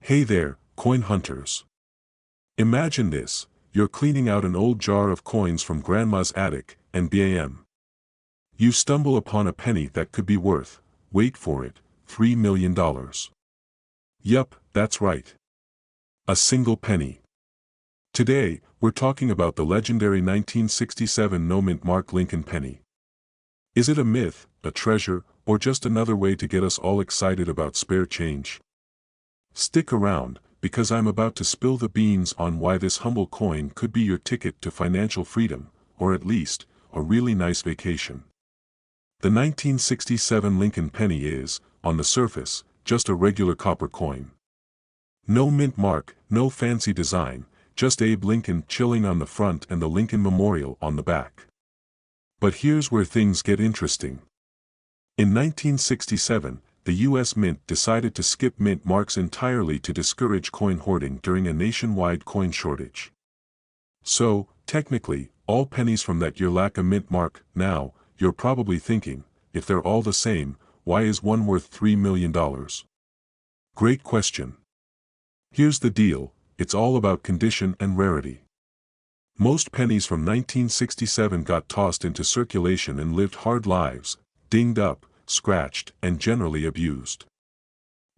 Hey there, coin hunters. Imagine this, you're cleaning out an old jar of coins from grandma's attic, and bam. You stumble upon a penny that could be worth, wait for it, $3 million. Yup, that's right. A single penny. Today, we're talking about the legendary 1967 no-mint mark Lincoln penny. Is it a myth, a treasure, or just another way to get us all excited about spare change? Stick around, because I'm about to spill the beans on why this humble coin could be your ticket to financial freedom, or at least, a really nice vacation. The 1967 Lincoln penny is, on the surface, just a regular copper coin. No mint mark, no fancy design, just Abe Lincoln chilling on the front and the Lincoln Memorial on the back. But here's where things get interesting. In 1967, the U.S. Mint decided to skip mint marks entirely to discourage coin hoarding during a nationwide coin shortage. So, technically, all pennies from that year lack a mint mark. Now, you're probably thinking, if they're all the same, why is one worth $3 million? Great question. Here's the deal, it's all about condition and rarity. Most pennies from 1967 got tossed into circulation and lived hard lives, dinged up, scratched, and generally abused.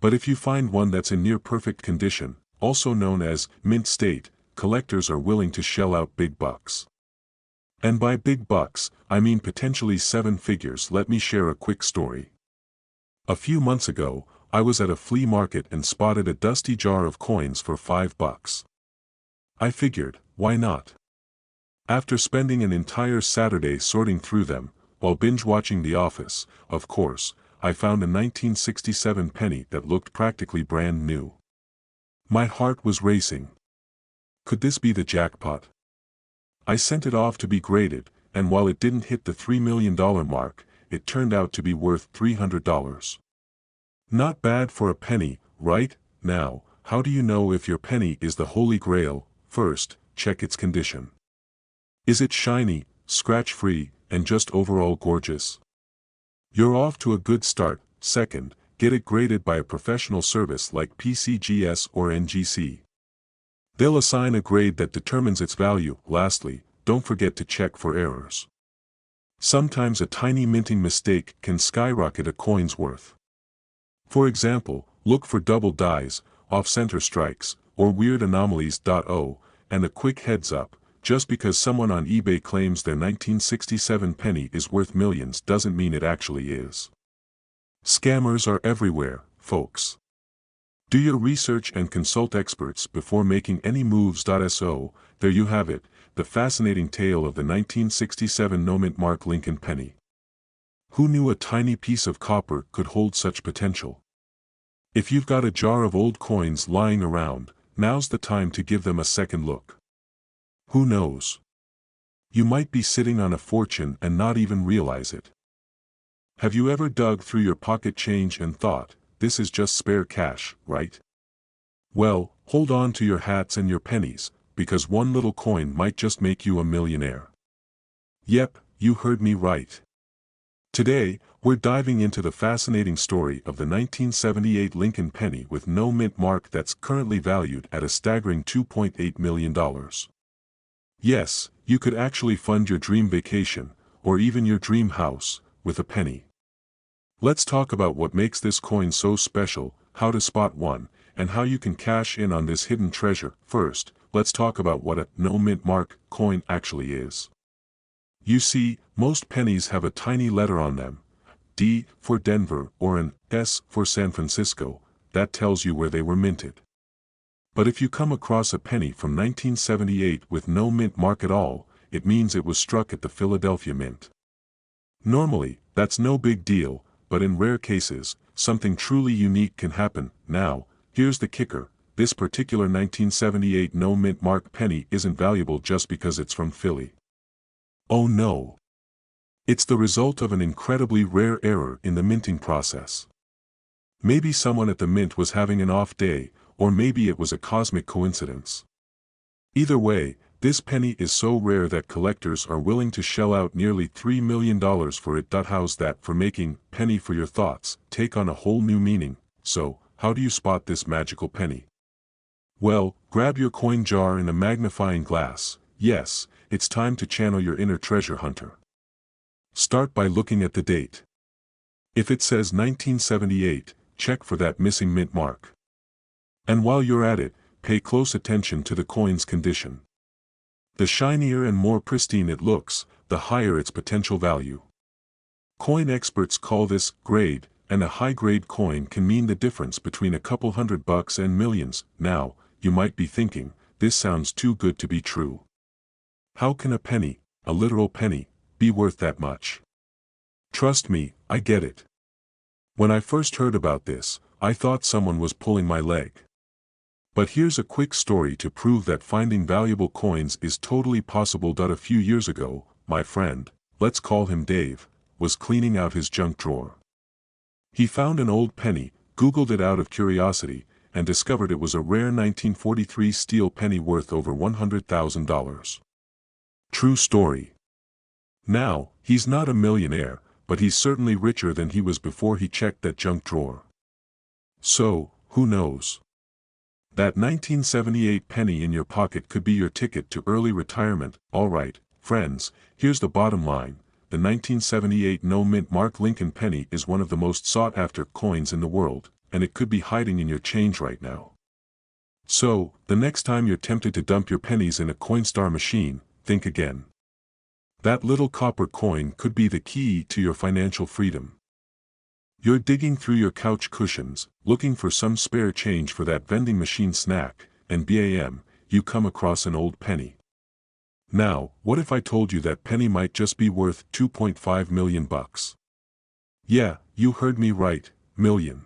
But if you find one that's in near-perfect condition, also known as mint state, collectors are willing to shell out big bucks. And by big bucks, I mean potentially seven figures. Let me share a quick story. A few months ago, I was at a flea market and spotted a dusty jar of coins for $5. I figured, why not? After spending an entire Saturday sorting through them, while binge-watching The Office, of course, I found a 1967 penny that looked practically brand new. My heart was racing. Could this be the jackpot? I sent it off to be graded, and while it didn't hit the $3 million mark, it turned out to be worth $300. Not bad for a penny, right? Now, how do you know if your penny is the holy grail? First, check its condition. Is it shiny, scratch-free, and just overall gorgeous? You're off to a good start. Second, get it graded by a professional service like PCGS or NGC. They'll assign a grade that determines its value. Lastly, don't forget to check for errors. Sometimes a tiny minting mistake can skyrocket a coin's worth. For example, look for double dies, off-center strikes, or weird anomalies. And a quick heads up, just because someone on eBay claims their 1967 penny is worth millions doesn't mean it actually is. Scammers are everywhere, folks. Do your research and consult experts before making any moves. So, there you have it, the fascinating tale of the 1967 no-mint mark Lincoln penny. Who knew a tiny piece of copper could hold such potential? If you've got a jar of old coins lying around, now's the time to give them a second look. Who knows? You might be sitting on a fortune and not even realize it. Have you ever dug through your pocket change and thought, this is just spare cash, right? Well, hold on to your hats and your pennies, because one little coin might just make you a millionaire. Yep, you heard me right. Today, we're diving into the fascinating story of the 1978 Lincoln penny with no mint mark that's currently valued at a staggering $2.8 million. Yes, you could actually fund your dream vacation, or even your dream house, with a penny. Let's talk about what makes this coin so special, how to spot one, and how you can cash in on this hidden treasure. First, let's talk about what a no mint mark coin actually is. You see, most pennies have a tiny letter on them, D for Denver or an S for San Francisco, that tells you where they were minted. But if you come across a penny from 1978 with no mint mark at all, it means it was struck at the Philadelphia Mint. Normally, that's no big deal, but in rare cases, something truly unique can happen. Now, here's the kicker, this particular 1978 no mint mark penny isn't valuable just because it's from Philly. Oh no! It's the result of an incredibly rare error in the minting process. Maybe someone at the mint was having an off day, or maybe it was a cosmic coincidence. Either way, this penny is so rare that collectors are willing to shell out nearly $3 million for it. How's that for making penny for your thoughts take on a whole new meaning? So, how do you spot this magical penny? Well, grab your coin jar and a magnifying glass. Yes, it's time to channel your inner treasure hunter. Start by looking at the date. If it says 1978, check for that missing mint mark. And while you're at it, pay close attention to the coin's condition. The shinier and more pristine it looks, the higher its potential value. Coin experts call this grade, and a high-grade coin can mean the difference between a couple $100 and millions. Now, you might be thinking, this sounds too good to be true. How can a penny, a literal penny, be worth that much? Trust me, I get it. When I first heard about this, I thought someone was pulling my leg. But here's a quick story to prove that finding valuable coins is totally possible. A few years ago, my friend, let's call him Dave, was cleaning out his junk drawer. He found an old penny, Googled it out of curiosity, and discovered it was a rare 1943 steel penny worth over $100,000. True story. Now, he's not a millionaire, but he's certainly richer than he was before he checked that junk drawer. So, who knows? That 1978 penny in your pocket could be your ticket to early retirement. Alright, friends, here's the bottom line. The 1978 no-mint mark Lincoln penny is one of the most sought-after coins in the world, and it could be hiding in your change right now. So, the next time you're tempted to dump your pennies in a Coinstar machine, think again. That little copper coin could be the key to your financial freedom. You're digging through your couch cushions, looking for some spare change for that vending machine snack, and bam, you come across an old penny. Now, what if I told you that penny might just be worth $2.5 million? Yeah, you heard me right, million.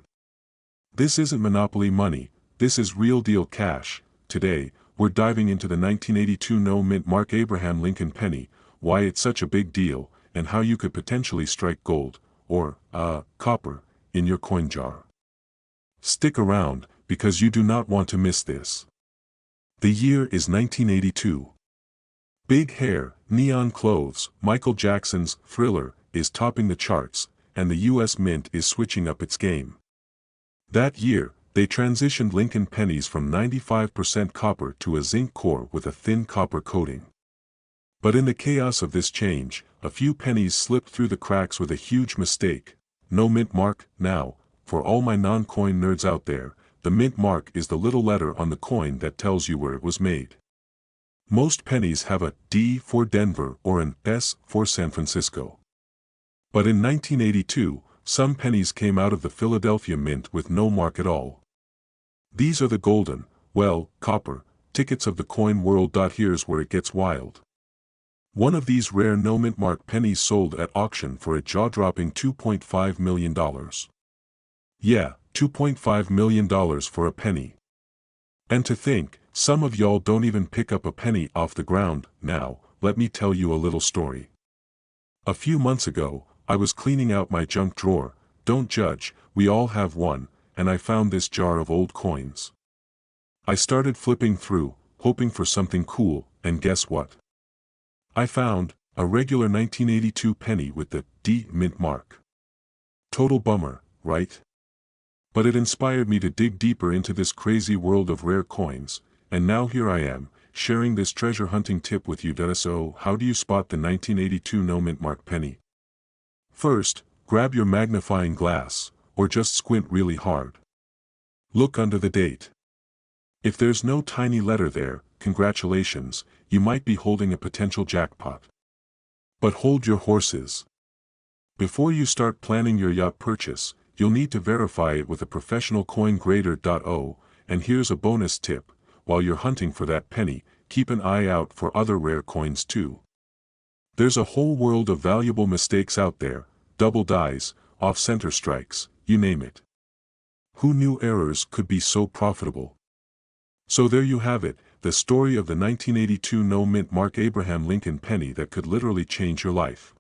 This isn't monopoly money, this is real deal cash. Today, we're diving into the 1982 no-mint mark Abraham Lincoln penny, why it's such a big deal, and how you could potentially strike gold, or, copper, in your coin jar. Stick around, because you do not want to miss this. The year is 1982. Big hair, neon clothes, Michael Jackson's Thriller is topping the charts, and the US Mint is switching up its game. That year, they transitioned Lincoln pennies from 95% copper to a zinc core with a thin copper coating. But in the chaos of this change, a few pennies slipped through the cracks with a huge mistake. No mint mark. Now, for all my non-coin nerds out there, the mint mark is the little letter on the coin that tells you where it was made. Most pennies have a D for Denver or an S for San Francisco. But in 1982, some pennies came out of the Philadelphia Mint with no mark at all. These are the golden, well, copper, tickets of the coin world. Here's where it gets wild. One of these rare no-mint mark pennies sold at auction for a jaw-dropping $2.5 million. Yeah, $2.5 million for a penny. And to think, some of y'all don't even pick up a penny off the ground. Now, let me tell you a little story. A few months ago, I was cleaning out my junk drawer, don't judge, we all have one, and I found this jar of old coins. I started flipping through, hoping for something cool, and guess what? I found a regular 1982 penny with the D mint mark. Total bummer, right? But it inspired me to dig deeper into this crazy world of rare coins, and now here I am, sharing this treasure hunting tip with you. So, how do you spot the 1982 no mint mark penny? First, grab your magnifying glass, or just squint really hard. Look under the date. If there's no tiny letter there, congratulations, you might be holding a potential jackpot. But hold your horses. Before you start planning your yacht purchase, you'll need to verify it with a professional coin grader. And here's a bonus tip, while you're hunting for that penny, keep an eye out for other rare coins too. There's a whole world of valuable mistakes out there, double dies, off-center strikes, you name it. Who knew errors could be so profitable? So there you have it, the story of the 1982 no-mint mark Abraham Lincoln penny that could literally change your life.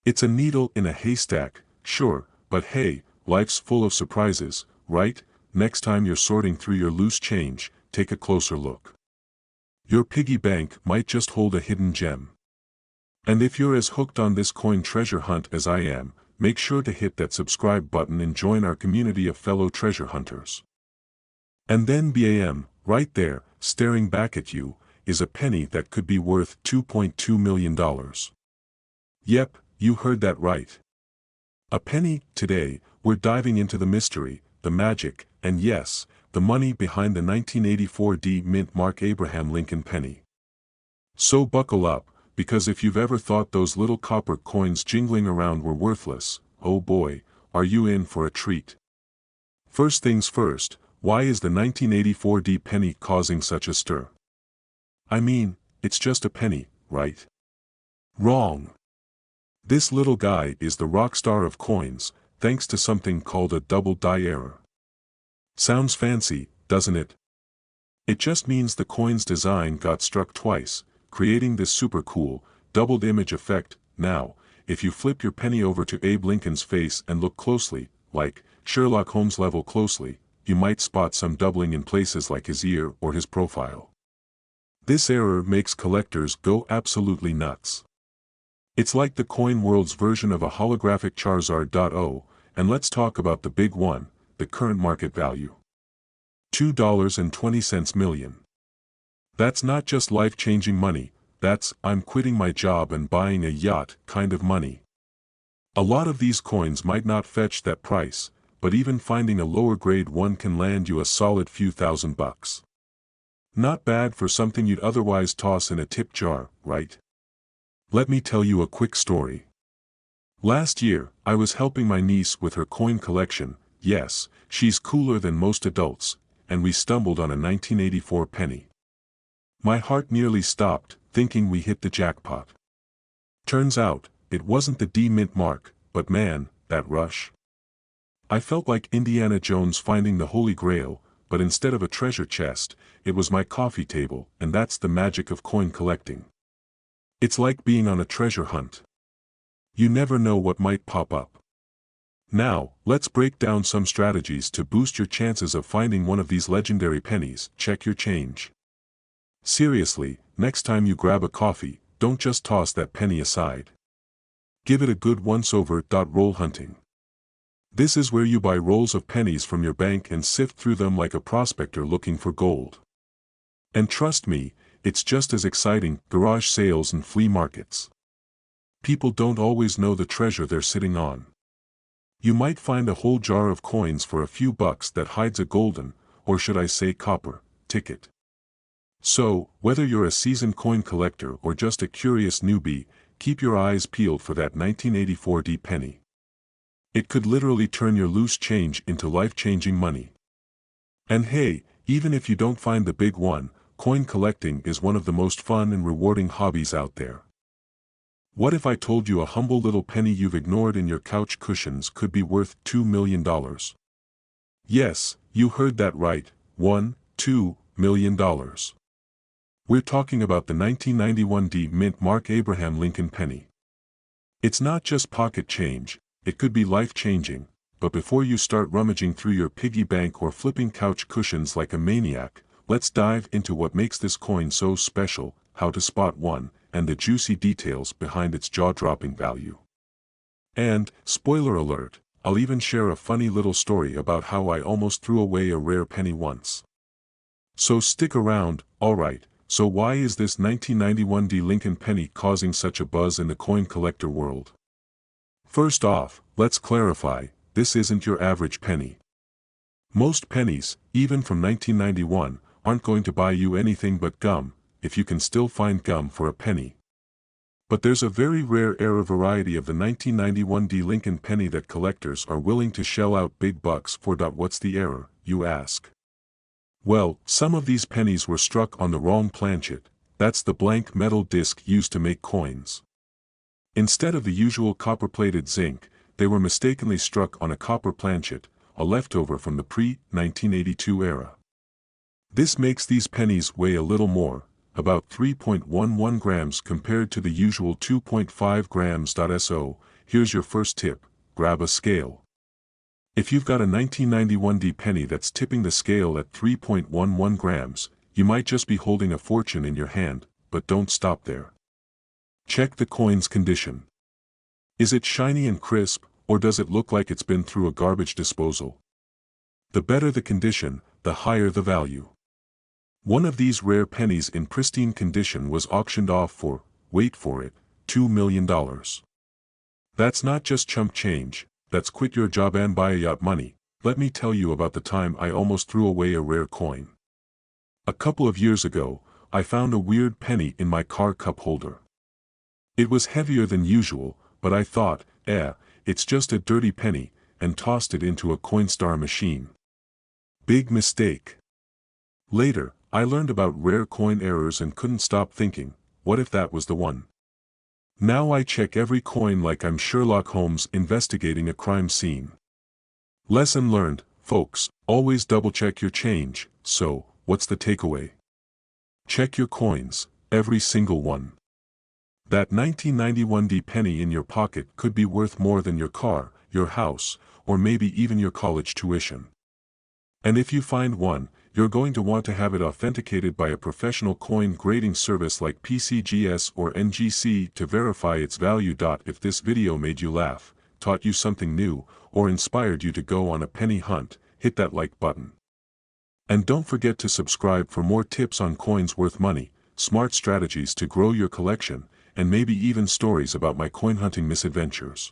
It's a needle in a haystack, sure, but hey, life's full of surprises, right? Next time you're sorting through your loose change, take a closer look. Your piggy bank might just hold a hidden gem. And if you're as hooked on this coin treasure hunt as I am, make sure to hit that subscribe button and join our community of fellow treasure hunters. And then bam, Right there, staring back at you, is a penny that could be worth $2.2 million. Yep, you heard that right. A penny. Today, we're diving into the mystery, the magic, and yes, the money behind the 1984 D Mint Mark Abraham Lincoln penny. So buckle up, because if you've ever thought those little copper coins jingling around were worthless, oh boy, are you in for a treat. First things first, why is the 1984 D penny causing such a stir? I mean, it's just a penny, right? Wrong. This little guy is the rock star of coins, thanks to something called a double die error. Sounds fancy, doesn't it? It just means the coin's design got struck twice, creating this super cool, doubled image effect. Now, if you flip your penny over to Abe Lincoln's face and look closely, like Sherlock Holmes level closely, you might spot some doubling in places like his ear or his profile. This error makes collectors go absolutely nuts. It's like the coin world's version of a holographic Charizard. And let's talk about the big one, the current market value. $2.20 million. That's not just life-changing money, that's I'm quitting my job and buying a yacht kind of money. A lot of these coins might not fetch that price, but even finding a lower grade one can land you a solid few $1,000s. Not bad for something you'd otherwise toss in a tip jar, right? Let me tell you a quick story. Last year, I was helping my niece with her coin collection. Yes, she's cooler than most adults, and we stumbled on a 1984 penny. My heart nearly stopped, thinking we hit the jackpot. Turns out, it wasn't the D Mint mark, but man, that rush. I felt like Indiana Jones finding the Holy Grail, but instead of a treasure chest, it was my coffee table, and that's the magic of coin collecting. It's like being on a treasure hunt. You never know what might pop up. Now, let's break down some strategies to boost your chances of finding one of these legendary pennies. Check your change. Seriously, next time you grab a coffee, don't just toss that penny aside. Give it a good once-over. Roll hunting. This is where you buy rolls of pennies from your bank and sift through them like a prospector looking for gold. And trust me, it's just as exciting. Garage sales and flea markets. People don't always know the treasure they're sitting on. You might find a whole jar of coins for a few bucks that hides a golden, or should I say copper, ticket. So, whether you're a seasoned coin collector or just a curious newbie, keep your eyes peeled for that 1984 D penny. It could literally turn your loose change into life-changing money. And hey, even if you don't find the big one, coin collecting is one of the most fun and rewarding hobbies out there. What if I told you a humble little penny you've ignored in your couch cushions could be worth $2 million? Yes, you heard that right, $2 million. We're talking about the 1991 D Mint Mark Abraham Lincoln penny. It's not just pocket change, it could be life-changing, but before you start rummaging through your piggy bank or flipping couch cushions like a maniac, let's dive into what makes this coin so special, how to spot one, and the juicy details behind its jaw-dropping value. And, spoiler alert, I'll even share a funny little story about how I almost threw away a rare penny once. So stick around. Alright, so why is this 1991 D Lincoln penny causing such a buzz in the coin collector world? First off, let's clarify, this isn't your average penny. Most pennies, even from 1991, aren't going to buy you anything but gum, if you can still find gum for a penny. But there's a very rare era variety of the 1991 D Lincoln penny that collectors are willing to shell out big bucks for. What's the error, you ask? Well, some of these pennies were struck on the wrong planchet, that's the blank metal disc used to make coins. Instead of the usual copper-plated zinc, they were mistakenly struck on a copper planchet, a leftover from the pre-1982 era. This makes these pennies weigh a little more, about 3.11 grams compared to the usual 2.5 grams. So, here's your first tip, grab a scale. If you've got a 1991 D penny that's tipping the scale at 3.11 grams, you might just be holding a fortune in your hand, but don't stop there. Check the coin's condition. Is it shiny and crisp, or does it look like it's been through a garbage disposal? The better the condition, the higher the value. One of these rare pennies in pristine condition was auctioned off for, wait for it, $2 million. That's not just chump change, that's quit your job and buy a yacht money. Let me tell you about the time I almost threw away a rare coin. A couple of years ago, I found a weird penny in my car cup holder. It was heavier than usual, but I thought, it's just a dirty penny, and tossed it into a Coinstar machine. Big mistake. Later, I learned about rare coin errors and couldn't stop thinking, what if that was the one? Now I check every coin like I'm Sherlock Holmes investigating a crime scene. Lesson learned, folks, always double-check your change. So, what's the takeaway? Check your coins, every single one. That 1991 penny in your pocket could be worth more than your car, your house, or maybe even your college tuition. And if you find one, you're going to want to have it authenticated by a professional coin grading service like PCGS or NGC to verify its value. If this video made you laugh, taught you something new, or inspired you to go on a penny hunt, hit that like button. And don't forget to subscribe for more tips on coins worth money, smart strategies to grow your collection, and maybe even stories about my coin hunting misadventures.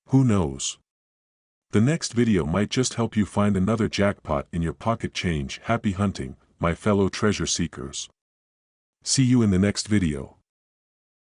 Who knows? The next video might just help you find another jackpot in your pocket change. Happy hunting, my fellow treasure seekers. See you in the next video.